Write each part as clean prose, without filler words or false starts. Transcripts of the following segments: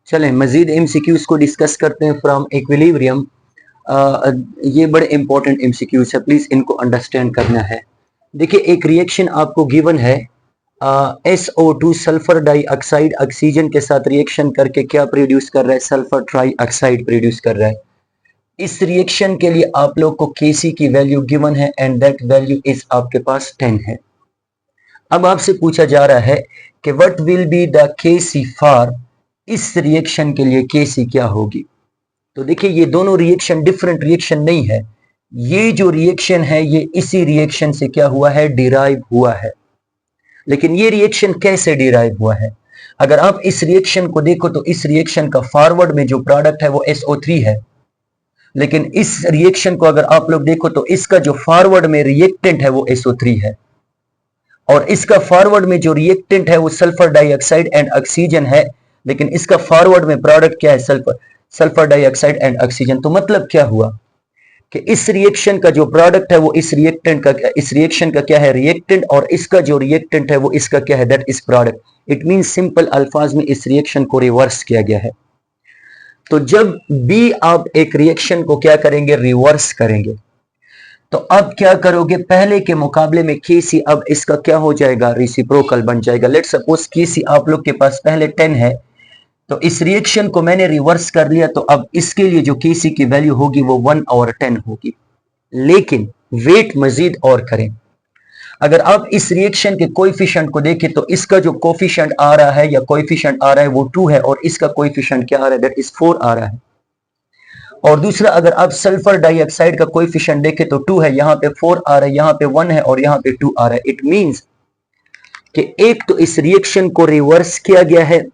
चलें मजीद एमसीक्यूज को डिस्कस करते हैं फ्रॉम इक्विलिब्रियम। ये बड़े इंपॉर्टेंट एमसीक्यूज है, प्लीज इनको अंडरस्टैंड करना है। देखिए एक रिएक्शन आपको गिवन है, SO2 सल्फर डाइऑक्साइड ऑक्सीजन के साथ रिएक्शन करके क्या प्रोड्यूस कर रहा है, सल्फर ट्राइऑक्साइड प्रोड्यूस कर रहा है। इस रिएक्शन के लिए आप लोग को Kc की वैल्यू गिवन है एंड दैट वैल्यू इज आपके पास 10 है। अब आपसे पूछा जा रहा है कि what will be the Kc for, इस रिएक्शन के लिए Kc क्या होगी। तो देखिए ये दोनों रिएक्शन डिफरेंट रिएक्शन नहीं है, ये जो रिएक्शन है ये इसी रिएक्शन से क्या हुआ है, डिराइव हुआ है। लेकिन ये रिएक्शन कैसे डिराइव हुआ है, अगर आप इस रिएक्शन को देखो तो इस रिएक्शन का फॉरवर्ड में जो प्रोडक्ट है वो SO3 है, लेकिन इस रिएक्शन को अगर आप लोग देखो तो इसका जो फॉरवर्ड में रिएक्टेंट है वो SO3 है, और इसका फॉरवर्ड में जो रिएक्टेंट है वो सल्फर डाइऑक्साइड एंड ऑक्सीजन है, लेकिन इसका फॉरवर्ड में प्रोडक्ट क्या है, सल्फर डाइऑक्साइड एंड ऑक्सीजन। तो मतलब क्या हुआ कि इस रिएक्शन का जो प्रोडक्ट है वो इस रिएक्शन का क्या है, रिएक्टेंट, और इसका जो रिएक्टेंट है वो इसका क्या है, that is product. It mean simple अल्फाज में इस रिएक्शन को रिवर्स किया गया है। तो जब भी आप एक रिएक्शन को क्या करेंगे, रिवर्स करेंगे, तो अब क्या करोगे, पहले के मुकाबले में Kc अब इसका क्या हो जाएगा, रेसिप्रोकल बन जाएगा। लेट सपोज Kc आप लोग के पास पहले 10 है, तो इस रिएक्शन को मैंने रिवर्स कर लिया, तो अब इसके लिए जो Kc की वैल्यू होगी वो 1/10 होगी। लेकिन वेट मजीद और करें, अगर आप इस रिएक्शन के कोएफिशिएंट को देखें तो इसका जो कोएफिशिएंट आ रहा है या कोएफिशिएंट आ रहा है वो 2 है, और इसका कोएफिशिएंट क्या आ रहा है, दैट इज 4 आ रहा है। और दूसरा अगर आप सल्फर डाइऑक्साइड का कोएफिशिएंट देखें तो 2 है, यहां पे 4 आ रहा है, यहां पे 1 है और यहां पे 2 आ रहा है। इट मींस कि एक तो इस रिएक्शन को रिवर्स किया गया है,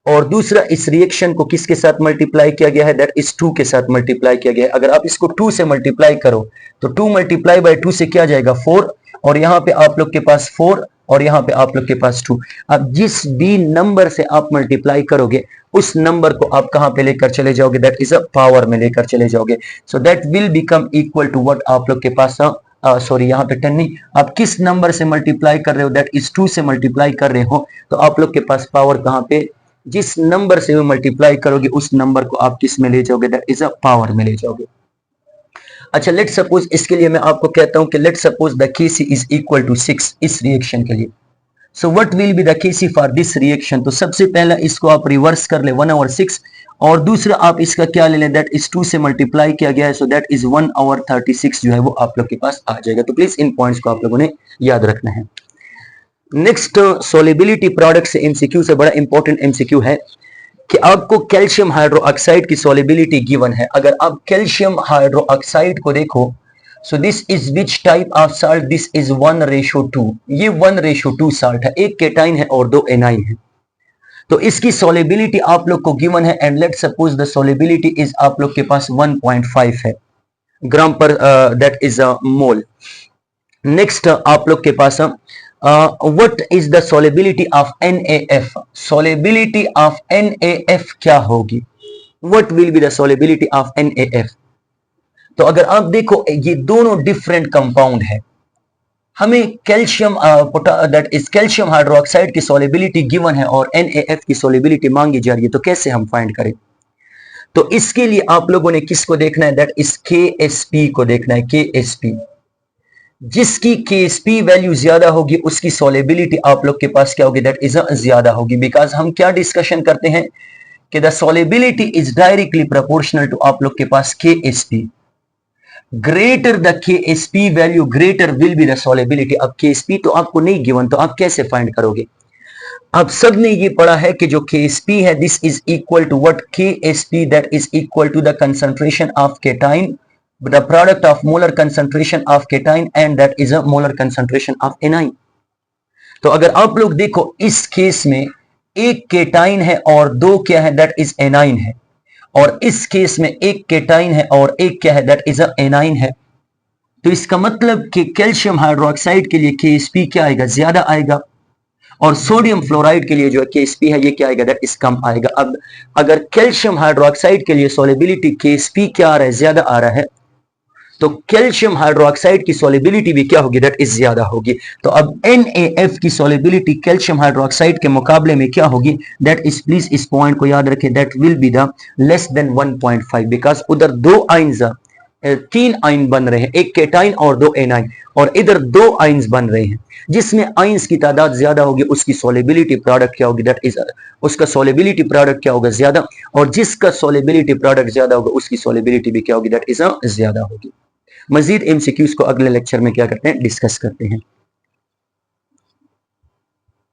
और दूसरा इस रिएक्शन को किसके साथ मल्टीप्लाई किया गया है, दैट इज 2 के साथ मल्टीप्लाई किया गया है। अगर आप इसको 2 से मल्टीप्लाई करो तो 2 मल्टीप्लाई बाय 2 से क्या जाएगा, 4, और यहां पे आप लोग के पास 4 और यहां पे आप लोग के पास 2। अब जिस भी नंबर से आप मल्टीप्लाई करोगे उस नंबर को आप कहां पे लेकर चले जाओगे, दैट इज अ पावर में लेकर चले जाओगे। So that will become equal to what आप लोग के पास सॉरी यहाँ पे 10 नहीं, आप किस नंबर से मल्टीप्लाई कर रहे हो, दैट इज 2 से मल्टीप्लाई कर रहे हो, तो आप लोग के पास पावर कहां पे, जिस नंबर से मल्टीप्लाई करोगे उस नंबर को आप किस में ले जाओगे, दैट इज अ पावर में ले जाओगे। अच्छा लेट सपोज इसके लिए मैं आपको कहता हूं कि let suppose the Kc is equal to 6 इस रिएक्शन के लिए। So what will be the Kc for this reaction. तो सबसे पहला इसको आप रिवर्स कर ले 1/6, और दूसरा आप इसका क्या ले लें, दैट इज 2 से मल्टीप्लाई किया गया है, सो दैट इज 1/36 जो है वो आप लोग के पास आ जाएगा। तो प्लीज इन पॉइंट्स को आप लोगों ने याद रखना है। नेक्स्ट सोलिबिलिटी प्रोडक्ट से एमसीक्यू से बड़ा इंपॉर्टेंट एमसीक्यू है कि आपको कैल्शियम हाइड्रोक्साइड की सोलिबिलिटी गिवन है। अगर आप कैल्शियम हाइड्रोक्साइड को देखो, so this is which type of salt, this is 1:2। ये 1:2 साल्ट है, एक केटाइन है और 2 एनाइन है। तो इसकी सोलिबिलिटी आप लोग को गिवन है, and let suppose the solubility is आप लोग के पास 1.5 है ग्राम पर, that is a mole. Next आप लोग के पास what is the solubility of NaF, solubility of NaF क्या होगी, what will be the solubility of NaF। तो अगर आप देखो ये दोनों डिफरेंट कंपाउंड है, हमें calcium that is calcium hydroxide की सोलिबिलिटी गिवन है और NaF की सोलिबिलिटी मांगी जा रही है, तो कैसे हम फाइंड करें। तो इसके लिए आप लोगों ने किसको देखना है, दैट इज KSP को देखना है, KSP। जिसकी KSP वैल्यू ज्यादा होगी उसकी सोलिबिलिटी आप लोग के पास क्या होगी, दैट इज ज्यादा होगी। बिकॉज हम क्या डिस्कशन करते हैं कि the solubility is directly proportional to आप लोग के पास KSP। Greater the KSP value greater will be the solubility. अब KSP तो आपको नहीं गिवन, तो आप कैसे फाइंड करोगे। अब सब ने ये पढ़ा है कि जो KSP है this is equal to what, KSP that is equal to the concentration of cation, the product of molar concentration of cation, and that is a molar concentration of anion। तो अगर आप लोग देखो इस केस में एक cation है और 2 क्या है, दैट इज एनाइन है, और इस केस में एक केटाइन है और एक क्या है, दैट इज अ एनाइन है। तो इसका मतलब कि कैल्शियम हाइड्रोक्साइड के लिए KSP क्या आएगा, ज्यादा आएगा, और सोडियम फ्लोराइड के लिए जो है KSP है ये क्या आएगा, दैट इज कम आएगा। अब अगर कैल्शियम हाइड्रोक्साइड के लिए सोलिबिलिटी KSP क्या आ रहा है, ज्यादा आ रहा है, तो कैल्शियम हाइड्रोक्साइड की सॉल्युबिलिटी भी क्या होगी, दैट इज ज्यादा होगी। तो अब NaF की सॉल्युबिलिटी कैल्शियम हाइड्रोक्साइड के मुकाबले में क्या होगी, दैट इज, प्लीज इस पॉइंट को याद रखें, that will be the less than 1.5, because उधर दो आइंस, तीन आइन बन रहे हैं, एक केटाइन और दो एनाइन, और इधर दो आइंस बन रहे हैं, जिसमें आइंस की तादाद ज्यादा होगी उसकी सॉल्युबिलिटी प्रोडक्ट क्या होगी, दैट इज, उसका सॉल्युबिलिटी प्रोडक्ट क्या होगा, ज्यादा, और जिसका सॉल्युबिलिटी प्रोडक्ट ज्यादा होगा उसकी सॉल्युबिलिटी भी क्या होगी, दैट इज ज्यादा होगी। मजीद एमसीक्यूज को अगले लेक्चर में क्या करते हैं, डिस्कस करते हैं।